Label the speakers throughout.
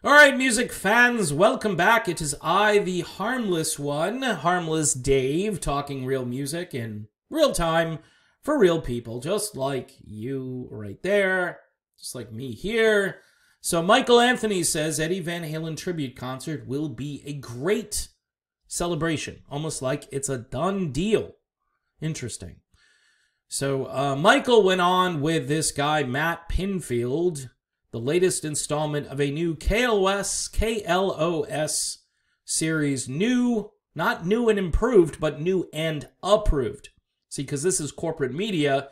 Speaker 1: All right, music fans, welcome back. It is I, the harmless one, Harmless Dave, talking real music in real time for real people, just like you right there, just like me here. So Michael Anthony says Eddie Van Halen tribute concert will be a great celebration, almost like it's a done deal. Interesting. So Michael went on with this guy, Matt Pinfield, the latest installment of a new KLOS series. New, not new and improved, but new and approved. See, because this is corporate media,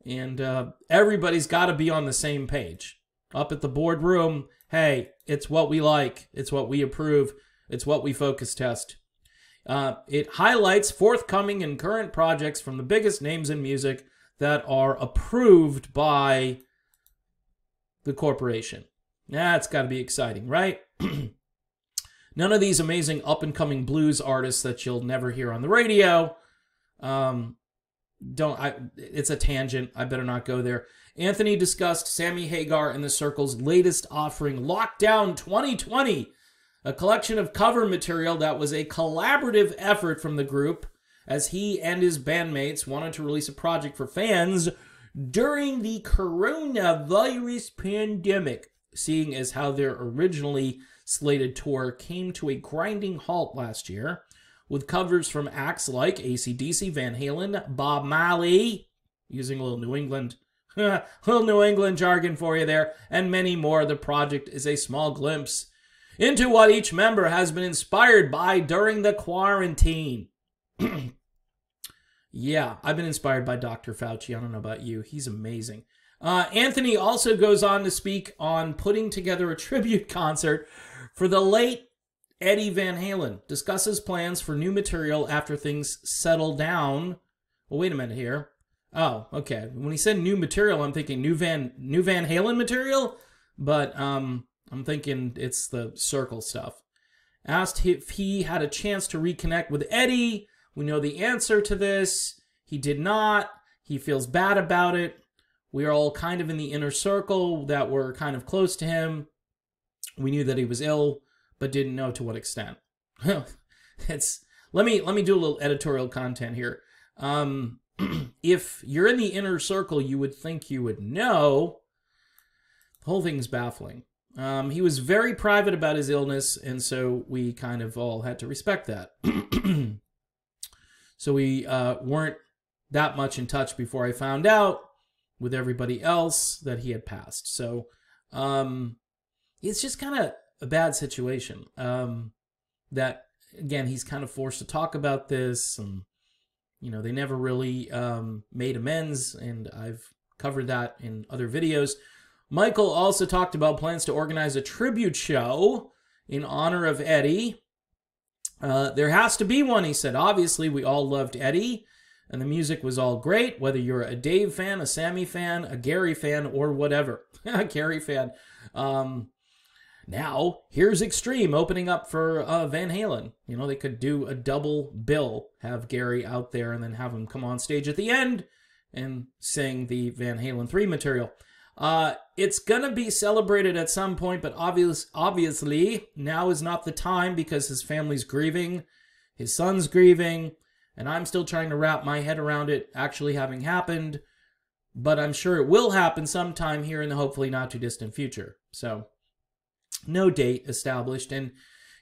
Speaker 1: and everybody's got to be on the same page. Up at the boardroom, hey, it's what we like, it's what we approve, it's what we focus test. It highlights forthcoming and current projects from the biggest names in music that are approved by the corporation. That's got to be exciting, right? None of these amazing up-and-coming blues artists that you'll never hear on the radio. It's a tangent. I better not go there. Anthony discussed Sammy Hagar and the Circle's latest offering, Lockdown 2020, a collection of cover material that was a collaborative effort from the group as he and his bandmates wanted to release a project for fans during the coronavirus pandemic, seeing as how their originally slated tour came to a grinding halt last year, with covers from acts like AC/DC, Van Halen, Bob Marley, using a little New England jargon for you there, and many more. The project is a small glimpse into what each member has been inspired by during the quarantine. Yeah, I've been inspired by Dr. Fauci. I don't know about you. He's amazing. Anthony also goes on to speak on putting together a tribute concert for the late Eddie Van Halen. Discusses plans for new material after things settle down. Well, wait a minute here. Oh, okay. When he said new material, I'm thinking new Van Halen material, but I'm thinking it's the Circle stuff. Asked if he had a chance to reconnect with Eddie. We know the answer to this. He did not. He feels bad about it. We are all kind of in the inner circle that were kind of close to him. We knew that he was ill, but didn't know to what extent. Let me do a little editorial content here. If you're in the inner circle, you would think you would know. The whole thing's baffling. He was very private about his illness, and so we kind of all had to respect that. So we weren't that much in touch before I found out with everybody else that he had passed. So it's just kind of a bad situation. That, again, he's kind of forced to talk about this. And, you know, they never really made amends, and I've covered that in other videos. Michael also talked about plans to organize a tribute show in honor of Eddie. There has to be one, he said. Obviously, we all loved Eddie, and the music was all great, whether you're a Dave fan, a Sammy fan, a Gary fan, or whatever. A Gary fan. Now, here's Extreme opening up for Van Halen. You know, they could do a double bill, have Gary out there, and then have him come on stage at the end and sing the Van Halen 3 material. It's gonna be celebrated at some point, but obviously now is not the time because his family's grieving, his son's grieving, and I'm still trying to wrap my head around it actually having happened, but I'm sure it will happen sometime here in the hopefully not too distant future. So, no date established, and,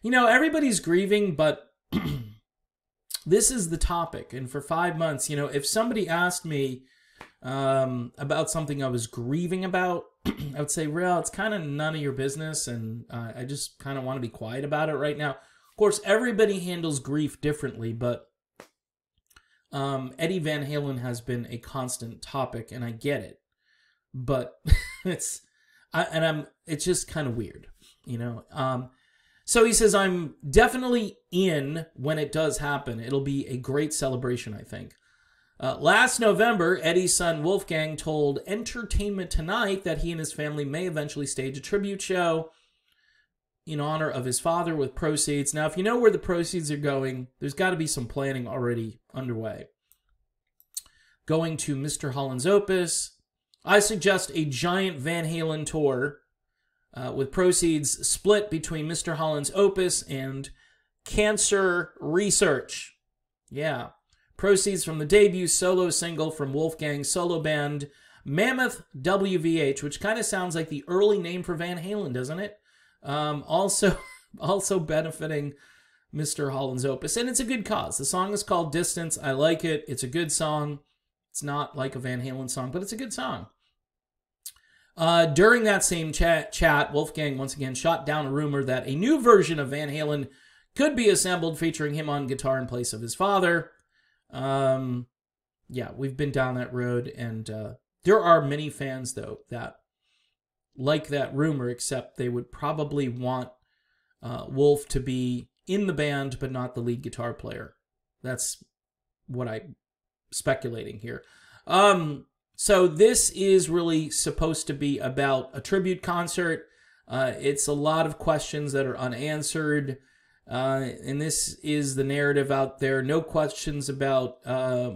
Speaker 1: you know, everybody's grieving, but this is the topic, and for 5 months, you know, if somebody asked me about something I was grieving about, I would say, well, it's kind of none of your business, and I just kind of want to be quiet about it right now. Of course, everybody handles grief differently, but Eddie Van Halen has been a constant topic, and I get it, but it's just kind of weird, you know. So he says, I'm definitely in when it does happen. It'll be a great celebration, I think. Last November, Eddie's son Wolfgang told Entertainment Tonight that he and his family may eventually stage a tribute show in honor of his father with proceeds. Now, if you know where the proceeds are going, there's got to be some planning already underway. Going to Mr. Holland's Opus. I suggest a giant Van Halen tour with proceeds split between Mr. Holland's Opus and cancer research. Yeah. Proceeds from the debut solo single from Wolfgang's solo band, Mammoth WVH, which kind of sounds like the early name for Van Halen, doesn't it? Also benefiting Mr. Holland's Opus. And it's a good cause. The song is called Distance. I like it. It's a good song. It's not like a Van Halen song, but it's a good song. During that same chat, Wolfgang once again shot down a rumor that a new version of Van Halen could be assembled featuring him on guitar in place of his father. Yeah, we've been down that road, and there are many fans, though, that like that rumor, except they would probably want Wolf to be in the band, but not the lead guitar player. That's what I'm speculating here. So this is really supposed to be about a tribute concert. It's a lot of questions that are unanswered. And this is the narrative out there. No questions about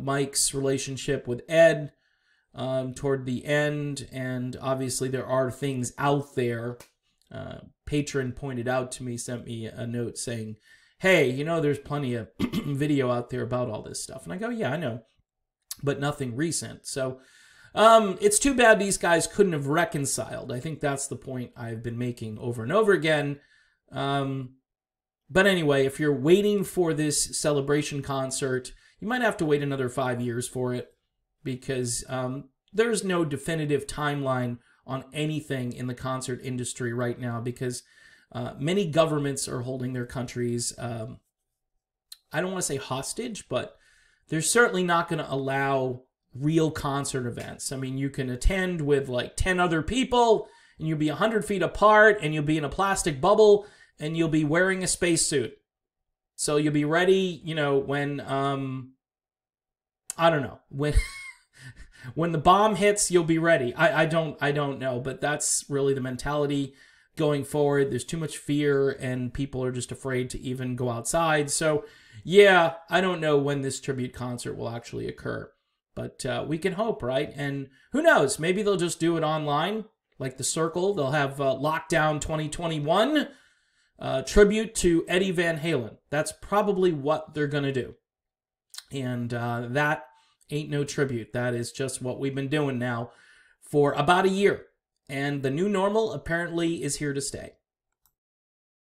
Speaker 1: Mike's relationship with Ed toward the end. And obviously there are things out there. Patron pointed out to me, sent me a note saying, hey, you know, there's plenty of video out there about all this stuff. And I go, yeah, I know, but nothing recent. So it's too bad these guys couldn't have reconciled. I think that's the point I've been making over and over again. But anyway, if you're waiting for this celebration concert, you might have to wait another 5 years for it, because there's no definitive timeline on anything in the concert industry right now, because many governments are holding their countries, I don't want to say hostage, but they're certainly not going to allow real concert events. I mean, you can attend with like 10 other people, and you'll be 100 feet apart, and you'll be in a plastic bubble, and you'll be wearing a spacesuit. So you'll be ready, you know, when, I don't know, when the bomb hits, you'll be ready. I don't know, but that's really the mentality going forward. There's too much fear, and people are just afraid to even go outside. So, yeah, I don't know when this tribute concert will actually occur. But we can hope, right? And who knows? Maybe they'll just do it online, like The Circle. They'll have Lockdown 2021 tribute to Eddie Van Halen. That's probably what they're going to do. And that ain't no tribute. That is just what we've been doing now for about a year. And the new normal apparently is here to stay.